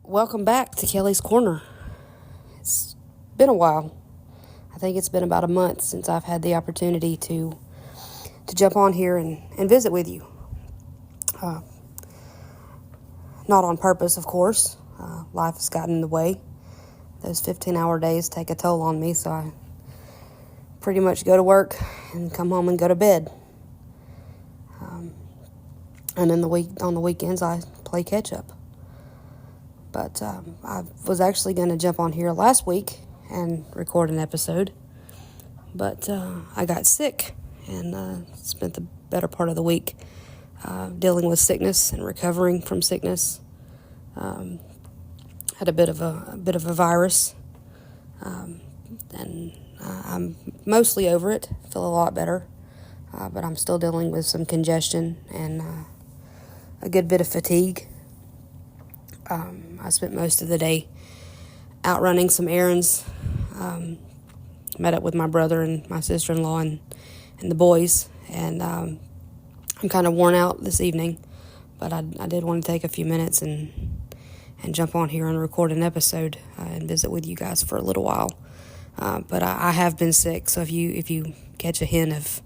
Welcome back to Kelly's Corner. It's been a while. I think it's been about a month since I've had the opportunity to jump on here and visit with you. Not on purpose, of course. Life has gotten in the way. Those 15-hour days take a toll on me, so I pretty much go to work and come home and go to bed. And on the weekends, I play catch-up. But I was actually going to jump on here last week and record an episode. But I got sick and spent the better part of the week dealing with sickness and recovering from sickness. Had a bit of a virus, and I'm mostly over it. Feel a lot better, but I'm still dealing with some congestion and a good bit of fatigue. I spent most of the day out running some errands. Met up with my brother and my sister-in-law and the boys, and I'm kind of worn out this evening, but I did want to take a few minutes and jump on here and record an episode and visit with you guys for a little while. But I have been sick, so if you catch a hint of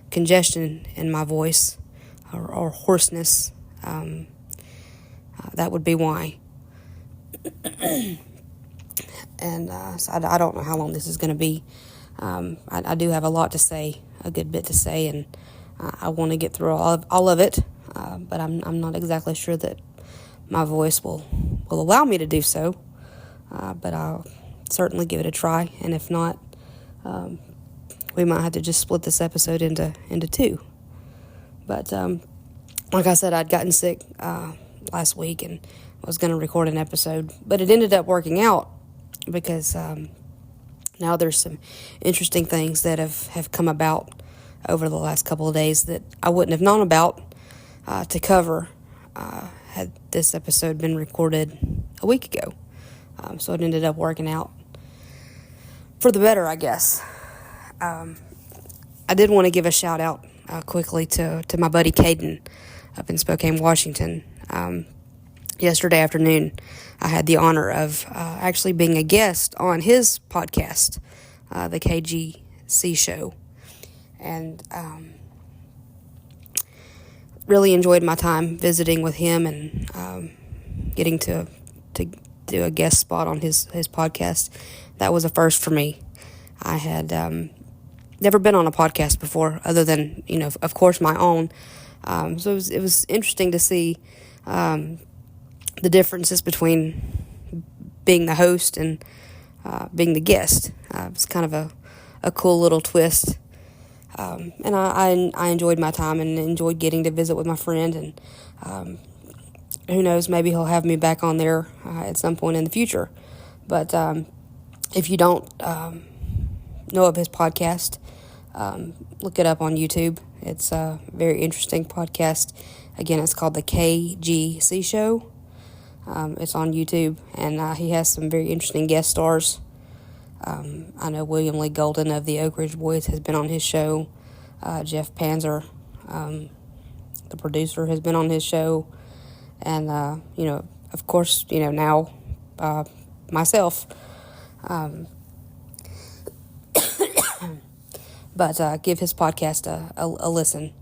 congestion in my voice or hoarseness, that would be why. And so I don't know how long this is going to be. I do have a lot to say, a good bit to say, and I want to get through all of it. But I'm not exactly sure that my voice will allow me to do so. But I'll certainly give it a try, and if not, we might have to just split this episode into two. But like I said, I'd gotten sick last week and was going to record an episode, but it ended up working out because now there's some interesting things that have come about over the last couple of days that I wouldn't have known about to cover had this episode been recorded a week ago. So it ended up working out for the better, I guess. I did want to give a shout out quickly to my buddy Caden up in Spokane, Washington. Yesterday afternoon, I had the honor of actually being a guest on his podcast, the KGC Show, and really enjoyed my time visiting with him and getting to do a guest spot on his podcast. That was a first for me. I had never been on a podcast before, other than, of course, my own. So it was interesting to see the differences between being the host and being the guest. It was kind of a cool little twist. And I enjoyed my time and enjoyed getting to visit with my friend. And who knows, maybe he'll have me back on there at some point in the future. But if you don't know of his podcast, look it up on YouTube. It's a very interesting podcast. Again, it's called the KGC Show. It's on YouTube, and he has some very interesting guest stars. I know William Lee Golden of the Oak Ridge Boys has been on his show. Jeff Panzer, the producer, has been on his show. And, of course, now myself. But give his podcast a listen.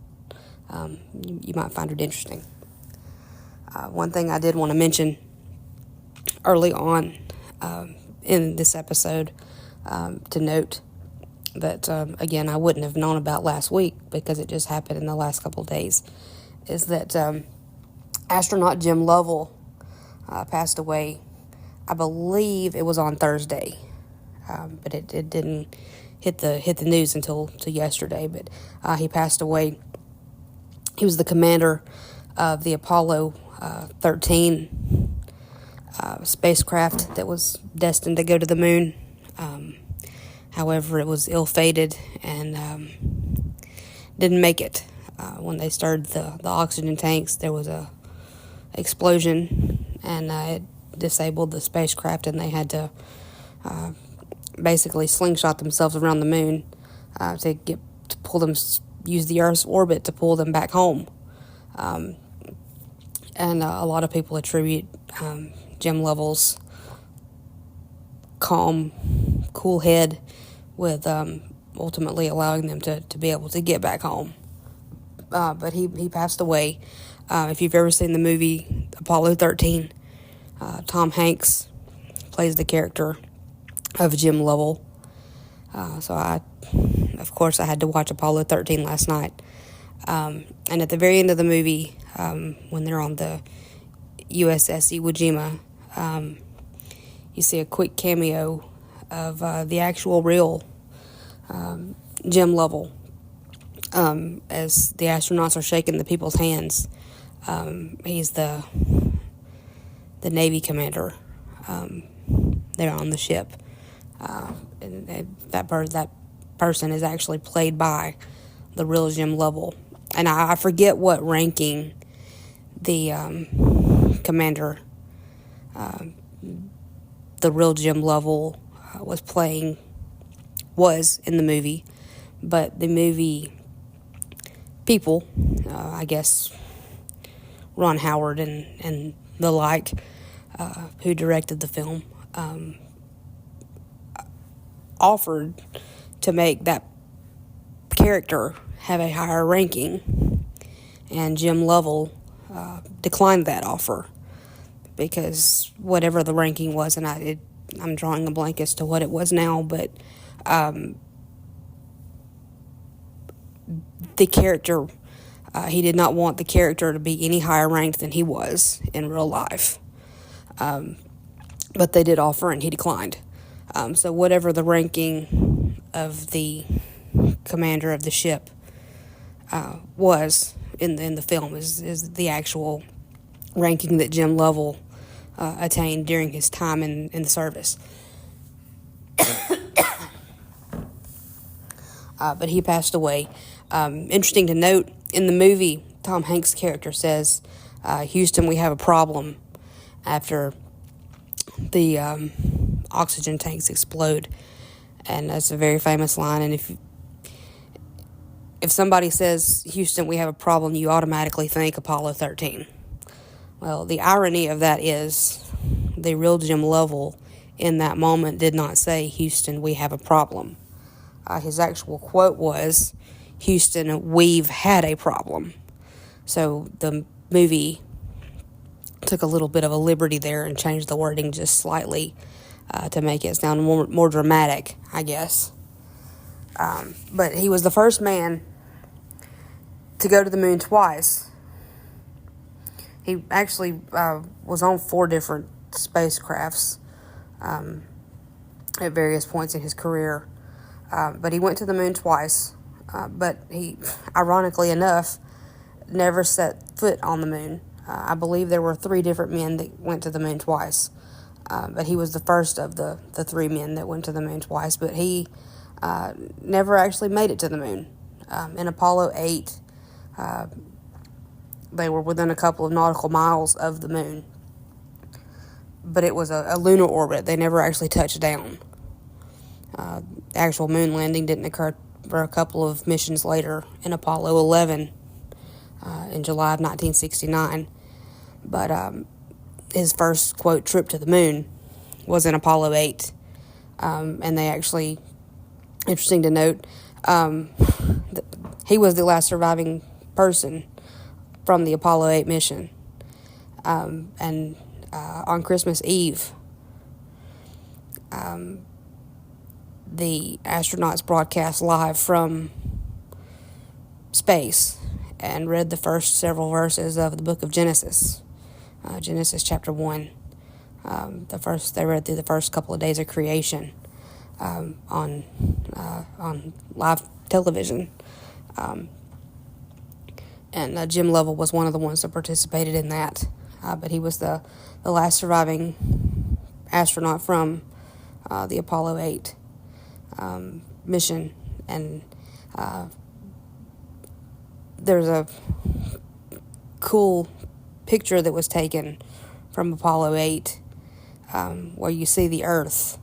You might find it interesting. One thing I did want to mention early on in this episode, to note that, again, I wouldn't have known about last week because it just happened in the last couple of days, is that astronaut Jim Lovell passed away. I believe it was on Thursday, but it didn't hit the news until yesterday. But he passed away. He was the commander of the Apollo 13 spacecraft that was destined to go to the moon. However, it was ill-fated and didn't make it. When they started the oxygen tanks, there was a explosion, and it disabled the spacecraft, and they had to basically slingshot themselves around the moon to pull them, use the Earth's orbit to pull them back home. And a lot of people attribute Jim Lovell's calm, cool head with ultimately allowing them to be able to get back home. But he passed away. If you've ever seen the movie Apollo 13, Tom Hanks plays the character of Jim Lovell. So I had to watch Apollo 13 last night. And at the very end of the movie, when they're on the USS Iwo Jima, you see a quick cameo of the actual real Jim Lovell. As the astronauts are shaking the people's hands, he's the Navy commander there on the ship. And that person is actually played by the real Jim Lovell. And I forget what ranking the commander, the real Jim Lovell, was in the movie. But the movie people, I guess Ron Howard and the like, who directed the film, offered to make that character have a higher ranking, and Jim Lovell declined that offer because whatever the ranking was, and I'm drawing a blank as to what it was now, but the character, he did not want the character to be any higher ranked than he was in real life. But they did offer, and he declined. So whatever the ranking of the commander of the ship was in the film is the actual ranking that Jim Lovell attained during his time in the service. But he passed away. Interesting to note, in the movie, Tom Hanks' character says, Houston, we have a problem, after the oxygen tanks explode. And that's a very famous line. And if somebody says, Houston, we have a problem, you automatically think Apollo 13. Well, the irony of that is the real Jim Lovell in that moment did not say, Houston, we have a problem. His actual quote was, Houston, we've had a problem. So the movie took a little bit of a liberty there and changed the wording just slightly to make it sound more dramatic, I guess. But he was the first man to go to the moon twice. He actually was on 4 different spacecrafts at various points in his career. But he went to the moon twice. But he, ironically enough, never set foot on the moon. I believe there were 3 different men that went to the moon twice. But he was the first of the 3 men that went to the moon twice. But he never actually made it to the moon. In Apollo 8, they were within a couple of nautical miles of the moon. But it was a lunar orbit. They never actually touched down. The actual moon landing didn't occur for a couple of missions later in Apollo 11 in July of 1969. But his first, quote, trip to the moon was in Apollo 8. And they actually, interesting to note, he was the last surviving person from the Apollo 8 mission. And on Christmas Eve, the astronauts broadcast live from space and read the first several verses of the book of Genesis, Genesis chapter 1. They read through the first couple of days of creation on live television. And Jim Lovell was one of the ones that participated in that. But he was the last surviving astronaut from the Apollo 8 mission. And there's a cool picture that was taken from Apollo 8 where you see the Earth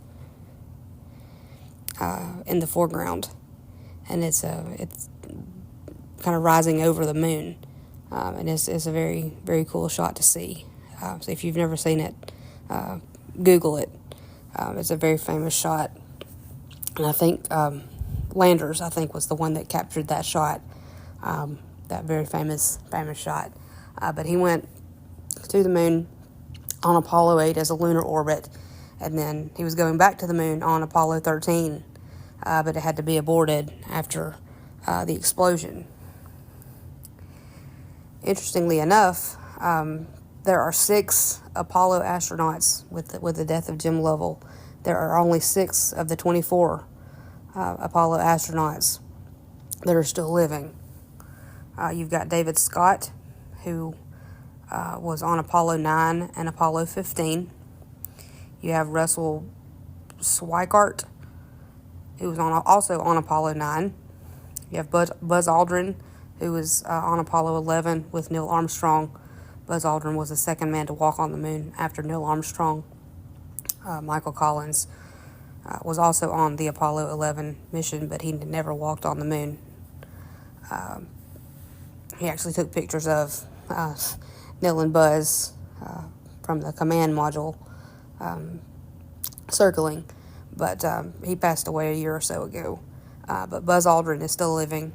in the foreground. And it's kind of rising over the moon. And it's a very, very cool shot to see. So if you've never seen it, Google it. It's a very famous shot. And I think Landers, I think, was the one that captured that shot, that very famous shot. But he went to the moon on Apollo 8 as a lunar orbit, and then he was going back to the moon on Apollo 13, but it had to be aborted after the explosion. Interestingly enough, there are 6 Apollo astronauts with the death of Jim Lovell. There are only 6 of the 24 Apollo astronauts that are still living. You've got David Scott, who was on Apollo 9 and Apollo 15. You have Russell Schweickart, who was also on Apollo 9. You have Buzz Aldrin, who was on Apollo 11 with Neil Armstrong. Buzz Aldrin was the second man to walk on the moon after Neil Armstrong. Michael Collins was also on the Apollo 11 mission, but he never walked on the moon. He actually took pictures of Neil and Buzz from the command module circling, but he passed away a year or so ago. But Buzz Aldrin is still living.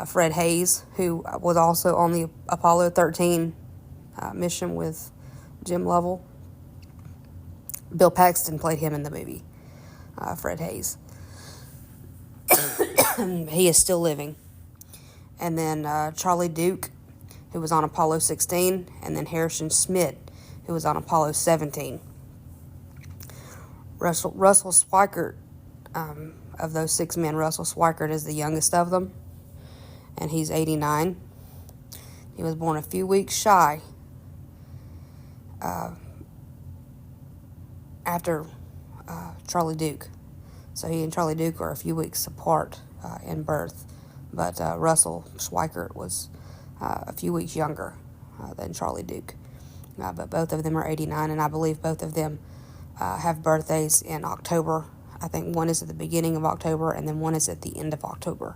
Fred Hayes, who was also on the Apollo 13 mission with Jim Lovell. Bill Paxton played him in the movie, Fred Hayes. He is still living. And then Charlie Duke, who was on Apollo 16, and then Harrison Schmitt, who was on Apollo 17. Russell Schweickart, of those 6 men, Russell Schweickart is the youngest of them, and he's 89. He was born a few weeks shy after Charlie Duke. So he and Charlie Duke are a few weeks apart in birth, but Russell Schweickart was a few weeks younger than Charlie Duke. But both of them are 89, and I believe both of them have birthdays in October. I think one is at the beginning of October, and then one is at the end of October.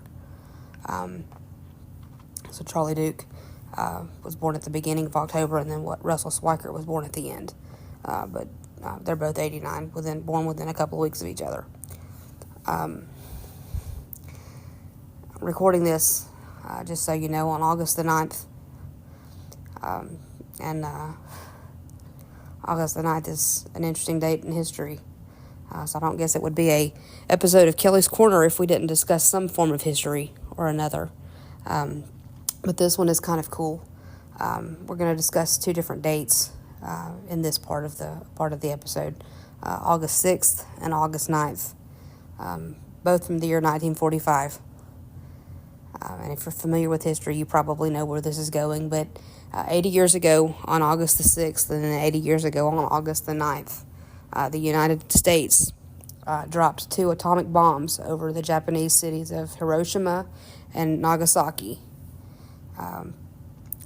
So Charlie Duke was born at the beginning of October, and then Russell Schweickart was born at the end. But they're both 89, born within a couple of weeks of each other. Recording this, just so you know, on August the 9th. August the 9th is an interesting date in history. So I don't guess it would be a episode of Kelly's Corner if we didn't discuss some form of history or another. But this one is kind of cool. We're going to discuss 2 different dates in this part of the episode. August 6th and August 9th, both from the year 1945. And if you're familiar with history, you probably know where this is going. But 80 years ago on August the 6th, and then 80 years ago on August the 9th, the United States dropped 2 atomic bombs over the Japanese cities of Hiroshima and Nagasaki.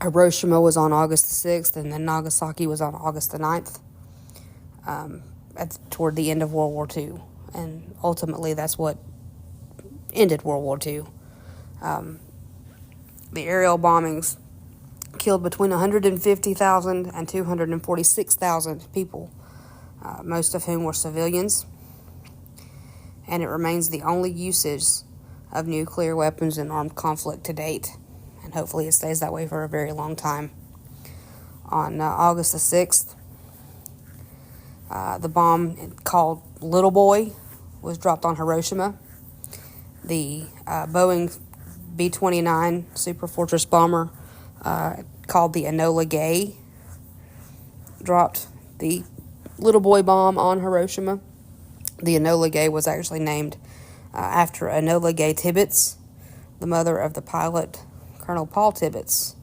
Hiroshima was on August the 6th, and then Nagasaki was on August the 9th, toward the end of World War II. And ultimately, that's what ended World War II. The aerial bombings killed between 150,000 and 246,000 people, most of whom were civilians. And it remains the only usage of nuclear weapons in armed conflict to date. And hopefully it stays that way for a very long time. On August the 6th, the bomb called Little Boy was dropped on Hiroshima. The Boeing B-29 Superfortress bomber called the Enola Gay dropped the Little Boy bomb on Hiroshima. The Enola Gay was actually named after Enola Gay Tibbets, the mother of the pilot Colonel Paul Tibbets.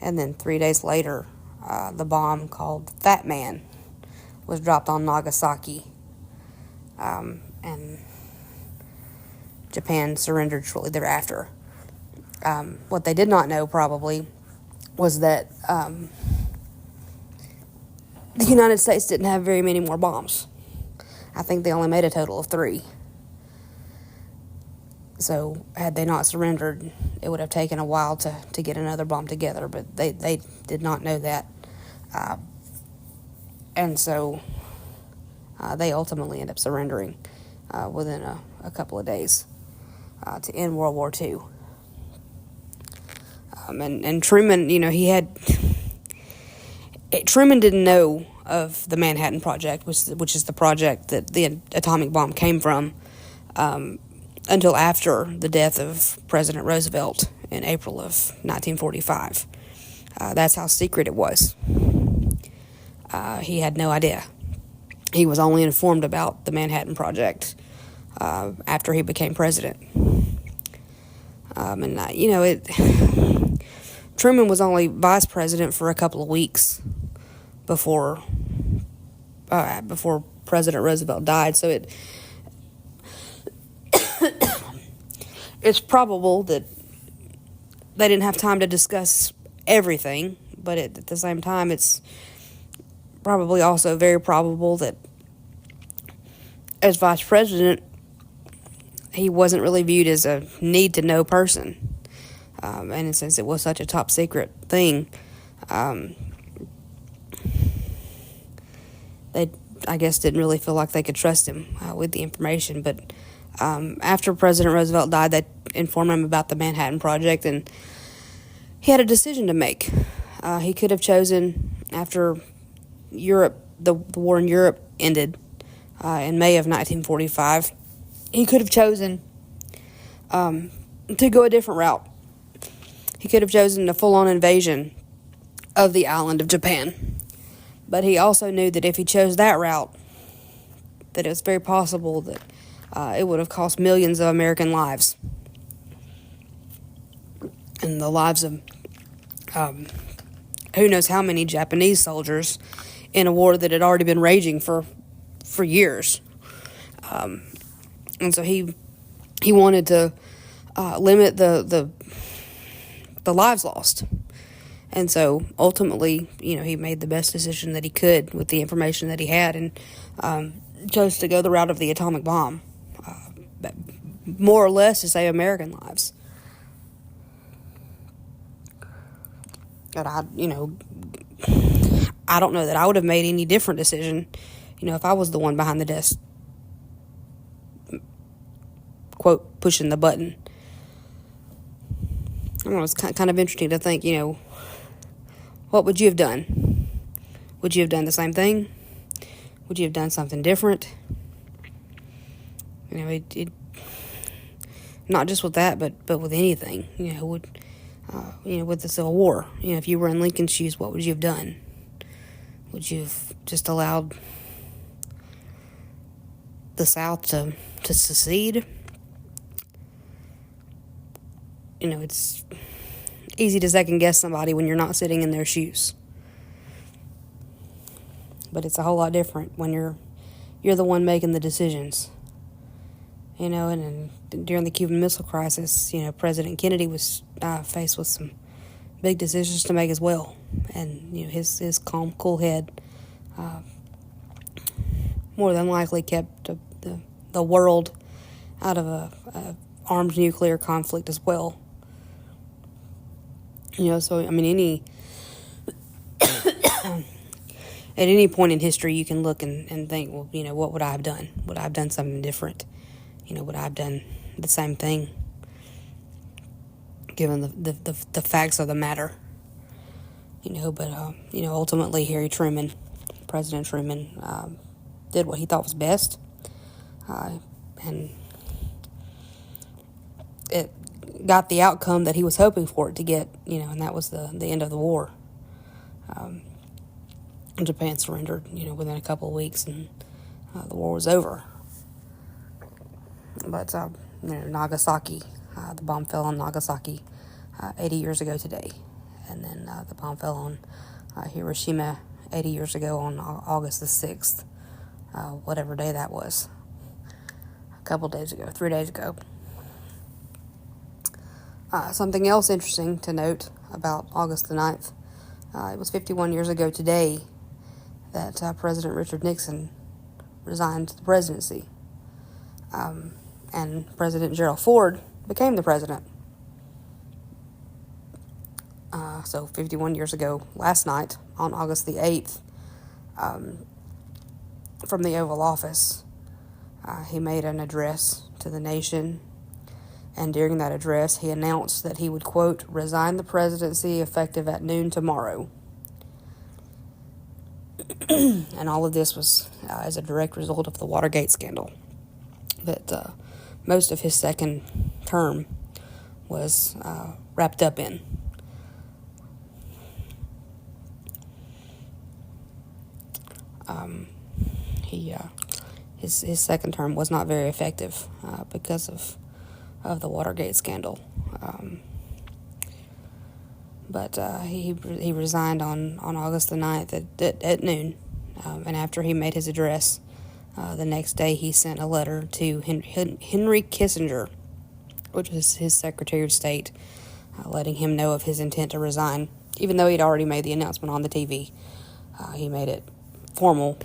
And then 3 days later, the bomb called Fat Man was dropped on Nagasaki. And Japan surrendered shortly thereafter. What they did not know, probably, was that the United States didn't have very many more bombs. I think they only made a total of 3. So had they not surrendered, it would have taken a while to get another bomb together, but they did not know that. And so they ultimately end up surrendering within a couple of days to end World War II. And Truman, Truman didn't know of the Manhattan Project, which is the project that the atomic bomb came from, until after the death of President Roosevelt in April of 1945. That's how secret it was. He had no idea. He was only informed about the Manhattan Project after he became president. Truman was only vice president for a couple of weeks before President Roosevelt died. So it's probable that they didn't have time to discuss everything, but at the same time, it's probably also very probable that as vice president, he wasn't really viewed as a need-to-know person. And since it was such a top-secret thing, they, I guess, didn't really feel like they could trust him with the information. But after President Roosevelt died, they informed him about the Manhattan Project, and he had a decision to make. He could have chosen, after Europe, the war in Europe ended in May of 1945, he could have chosen to go a different route. He could have chosen a full-on invasion of the island of Japan. But he also knew that if he chose that route, that it was very possible that it would have cost millions of American lives. And the lives of who knows how many Japanese soldiers in a war that had already been raging for years. And so he wanted to limit the lives lost. And so ultimately, he made the best decision that he could with the information that he had, and chose to go the route of the atomic bomb, more or less to save American lives. But I don't know that I would have made any different decision, if I was the one behind the desk, quote, pushing the button. I don't know, it's kind of interesting to think, what would you have done? Would you have done the same thing? Would you have done something different? Not just with that, but with anything, with the Civil War. If you were in Lincoln's shoes, what would you have done? Would you have just allowed the South to secede? It's easy to second guess somebody when you're not sitting in their shoes. But it's a whole lot different when you're the one making the decisions. And during the Cuban Missile Crisis, President Kennedy was faced with some big decisions to make as well. And, his calm, cool head more than likely kept the world out of a armed nuclear conflict as well. Any at any point in history, you can look and think, well, what would I have done? Would I have done something different? Would I have done the same thing? Given the facts of the matter. Ultimately, President Truman, did what he thought was best. And it got the outcome that he was hoping for it to get, and that was the end of the war. Japan surrendered, within a couple of weeks, and the war was over. But, Nagasaki, the bomb fell on Nagasaki 80 years ago today. And then the bomb fell on Hiroshima 80 years ago on August the 6th, whatever day that was. A couple days ago, 3 days ago. Something else interesting to note about August the 9th, it was 51 years ago today that President Richard Nixon resigned the presidency. And President Gerald Ford became the president. So 51 years ago last night, on August the 8th, from the Oval Office. He made an address to the nation, and during that address, he announced that he would, quote, resign the presidency effective at noon tomorrow. And all of this was as a direct result of the Watergate scandal that most of his second term was wrapped up in. His second term was not very effective because of the Watergate scandal. But he resigned on August the 9th at noon. And after he made his address, the next day he sent a letter to Henry Kissinger, which was his Secretary of State, letting him know of his intent to resign. Even though he'd already made the announcement on the TV, he made it formal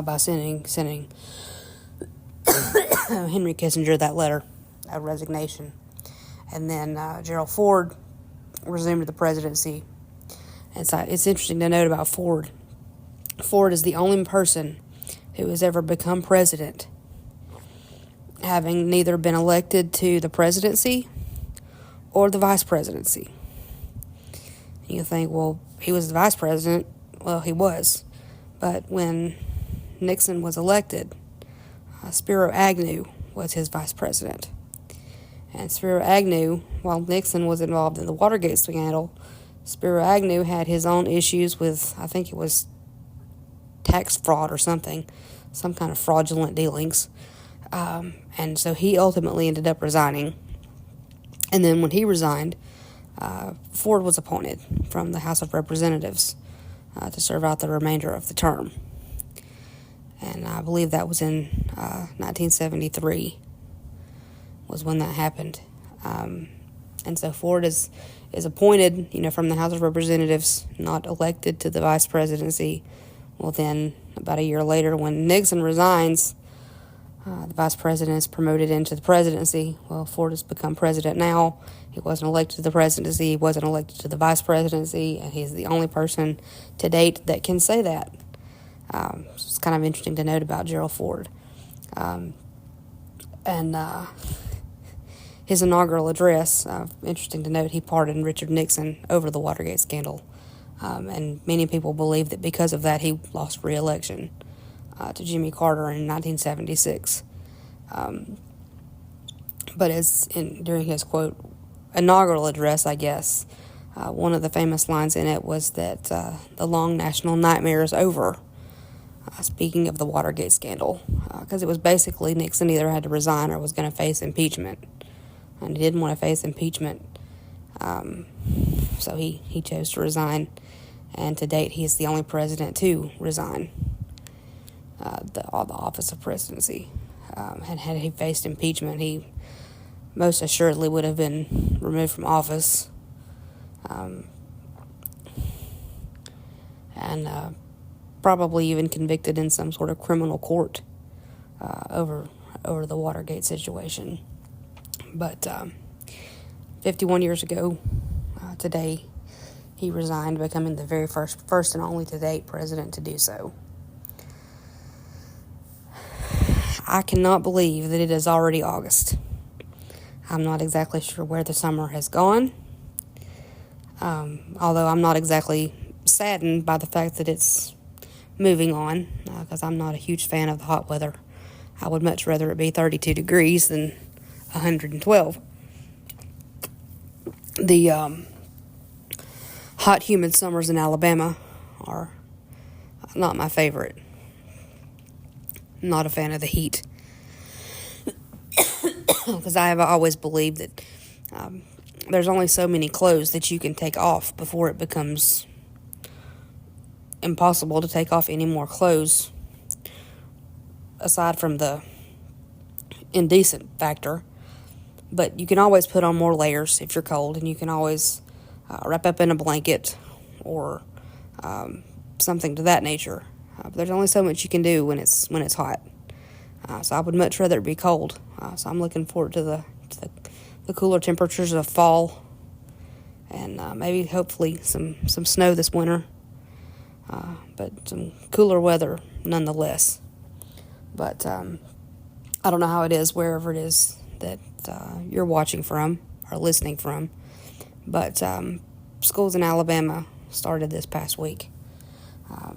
by sending Henry Kissinger that letter of resignation. And then Gerald Ford resumed the presidency. And so it's interesting to note about Ford. Ford is the only person who has ever become president having neither been elected to the presidency or the vice presidency. You think, well, he was the vice president. Well, he was. But when Nixon was elected, Spiro Agnew was his vice president. And Spiro Agnew, while Nixon was involved in the Watergate scandal, Spiro Agnew had his own issues with, I think it was tax fraud or something, some kind of fraudulent dealings. And so he ultimately ended up resigning. And then when he resigned, Ford was appointed from the House of Representatives to serve out the remainder of the term. And I believe that was in 1973 was when that happened. And so Ford is appointed, from the House of Representatives, not elected to the vice presidency. Well, then about a year later, when Nixon resigns, the vice president is promoted into the presidency. Well, Ford has become president now. He wasn't elected to the presidency. He wasn't elected to the vice presidency. And he's the only person to date that can say that. It's kind of interesting to note about Gerald Ford. His inaugural address, interesting to note, he pardoned Richard Nixon over the Watergate scandal. And many people believe that because of that, he lost re-election to Jimmy Carter in 1976. But during his, quote, inaugural address, I guess, one of the famous lines in it was that the long national nightmare is over, speaking of the Watergate scandal, because it was basically Nixon either had to resign or was going to face impeachment. And he didn't want to face impeachment, so he chose to resign. And to date, he is the only president to resign the office of presidency. Had he faced impeachment, he most assuredly would have been removed from office, and probably even convicted in some sort of criminal court over the Watergate situation. But 51 years ago today, he resigned, becoming the very first and only to date president to do so. I cannot believe that it is already August. I'm not exactly sure where the summer has gone, although I'm not exactly saddened by the fact that it's moving on, because I'm not a huge fan of the hot weather. I would much rather it be 32 degrees than 112. The hot, humid summers in Alabama are not my favorite. I'm not a fan of the heat. Because I have always believed that there's only so many clothes that you can take off before it becomes impossible to take off any more clothes, aside from the indecent factor. But you can always put on more layers if you're cold, and you can always wrap up in a blanket or something to that nature. But there's only so much you can do when it's hot. So I would much rather it be cold. So I'm looking forward to the cooler temperatures of fall, and maybe hopefully some snow this winter. but some cooler weather nonetheless. But I don't know how it is wherever it is that you're watching from or listening from. But schools in Alabama started this past week.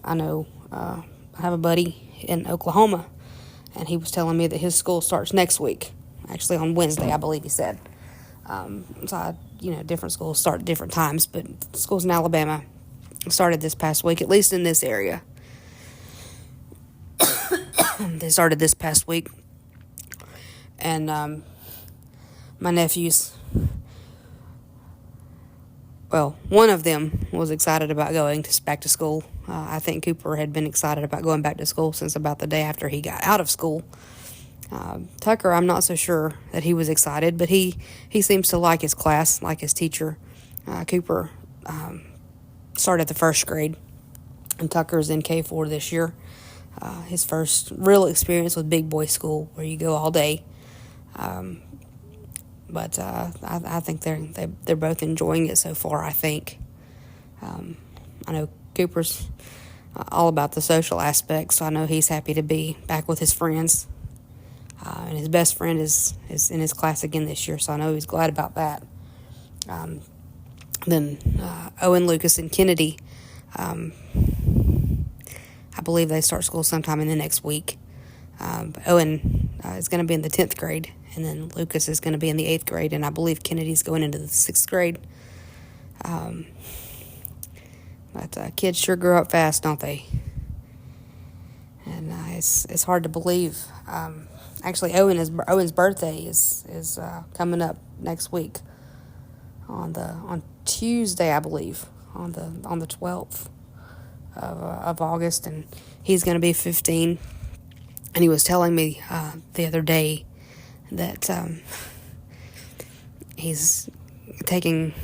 I know I have a buddy in Oklahoma, and he was telling me that his school starts next week, actually on Wednesday, I believe he said. Different schools start at different times, but schools in Alabama started this past week, at least in this area. They started this past week, and my nephews, well, one of them was excited about going back to school. I think Cooper had been excited about going back to school since about the day after he got out of school. Tucker, I'm not so sure that he was excited, but he seems to like his class, like his teacher. Cooper started the first grade, and Tucker's in K4 this year. His first real experience with big boy school, where you go all day. But I think they're both enjoying it so far. I think. I know Cooper's all about the social aspect, so I know he's happy to be back with his friends. And his best friend is in his class again this year, so I know he's glad about that. Then Owen, Lucas, and Kennedy, I believe they start school sometime in the next week. But Owen is going to be in the 10th grade, and then Lucas is going to be in the 8th grade, and I believe Kennedy's going into the 6th grade. But kids sure grow up fast, don't they? And it's hard to believe. Actually, Owen's birthday is coming up next week on Tuesday, I believe, on the 12th of August, and he's going to be 15. And he was telling me the other day that he's taking,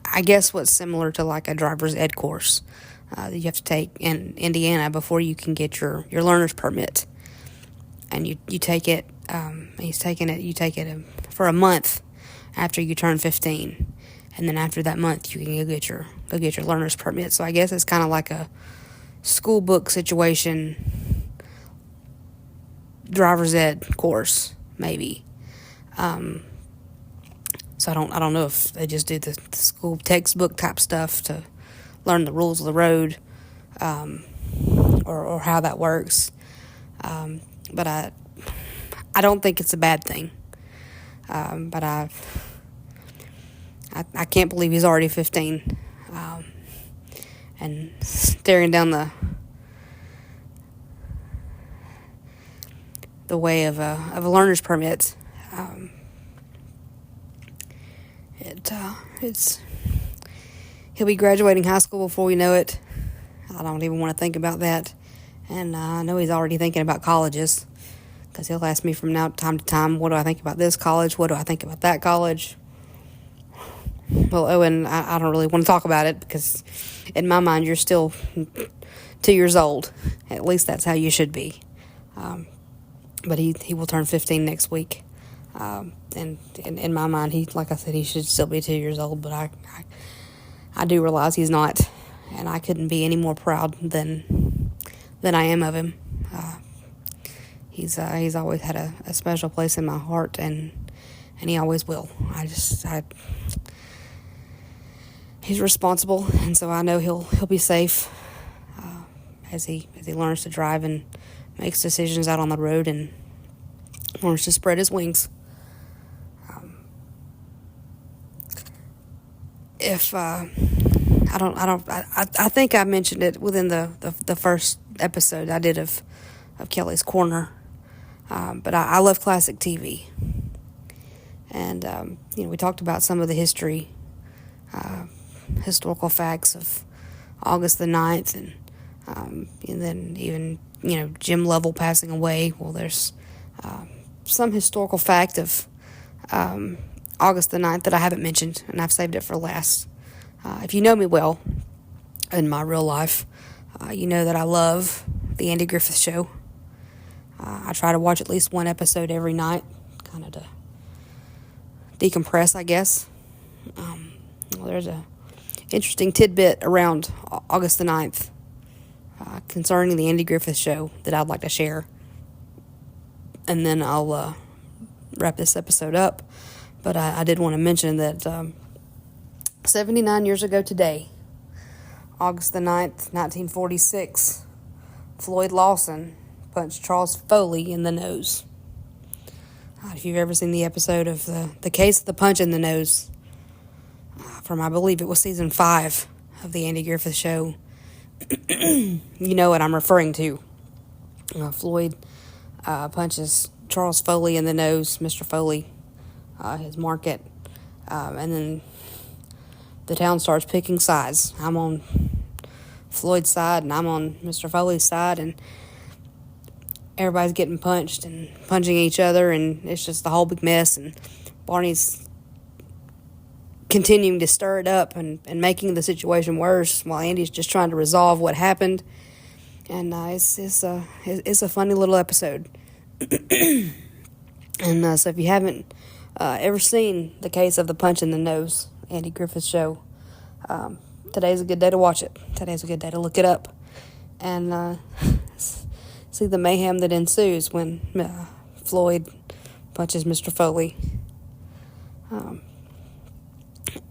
I guess, what's similar to like a driver's ed course that you have to take in Indiana before you can get your learner's permit. And you take it, you take it for a month after you turn 15. And then after that month, you can go get your learner's permit. So I guess it's kind of like a school book situation, driver's ed course, maybe. So I don't know if they just do the school textbook type stuff to learn the rules of the road, or how that works. But I don't think it's a bad thing. But I can't believe he's already 15, and staring down the way of a learner's permit. He'll be graduating high school before we know it. I don't even want to think about that. And I know he's already thinking about colleges, because he'll ask me from time to time, what do I think about this college? What do I think about that college? Well, Owen, I don't really want to talk about it, because in my mind, you're still 2 years old. At least that's how you should be. But he will turn 15 next week. And in my mind, like I said, he should still be 2 years old, but I do realize he's not, and I couldn't be any more proud than I am of him. He's always had a special place in my heart, and he always will. He's responsible, and so I know he'll be safe as he learns to drive and makes decisions out on the road and learns to spread his wings. I think I mentioned it within the first episode I did of Kelly's Corner, but I love classic TV, and we talked about some of the historical facts of August the 9th, and then even Jim Lovell passing away. Well, there's some historical fact of August the 9th that I haven't mentioned, and I've saved it for last. If you know me well in my real life, you know that I love The Andy Griffith Show. I try to watch at least one episode every night, kind of to decompress, I guess. Well, there's a interesting tidbit around August the 9th concerning the Andy Griffith Show that I'd like to share. And then I'll wrap this episode up. But I did want to mention that 79 years ago today, August the 9th, 1946, Floyd Lawson punched Charles Foley in the nose. If you've ever seen the episode of the case of the punch in the nose, from I believe it was season 5 of the Andy Griffith Show, you know what I'm referring to. Floyd punches Charles Foley in the nose, Mr. Foley, his market, and then the town starts picking sides. I'm on Floyd's side, and I'm on Mr. Foley's side, and everybody's getting punched and punching each other, and it's just a whole big mess, and Barney's continuing to stir it up and making the situation worse while Andy's just trying to resolve what happened. And it's a funny little episode. And so if you haven't ever seen the case of the punch in the nose, Andy Griffith Show, today's a good day to watch it. Today's a good day to look it up and see the mayhem that ensues when Floyd punches Mr. Foley.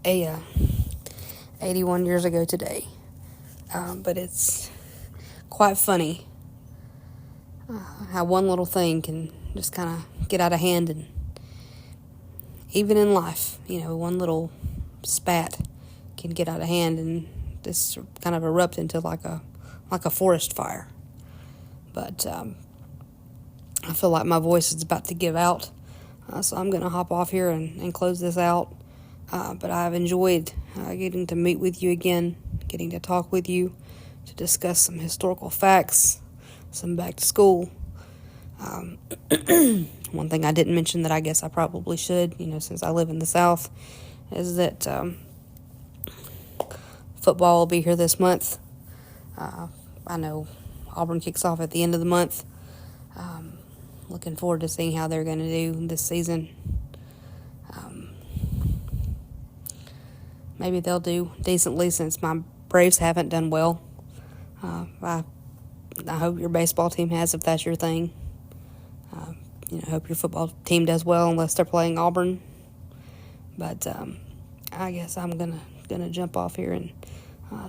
81 years ago today. But it's quite funny how one little thing can just kind of get out of hand, and even in life, one little spat can get out of hand and this kind of erupt into like a forest fire. But I feel like my voice is about to give out, so I'm going to hop off here and close this out. But I've enjoyed getting to meet with you again, getting to talk with you, to discuss some historical facts, some back to school. One thing I didn't mention that I guess I probably should, since I live in the South, is that football will be here this month. I know Auburn kicks off at the end of the month. Looking forward to seeing how they're going to do this season. Maybe they'll do decently since my Braves haven't done well. I hope your baseball team has, if that's your thing. I hope your football team does well unless they're playing Auburn. But I guess I'm gonna jump off here and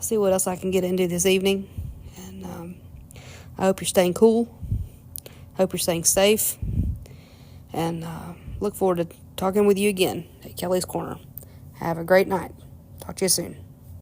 see what else I can get into this evening. And I hope you're staying cool. Hope you're staying safe. And look forward to talking with you again at Kelly's Corner. Have a great night. Talk to you soon.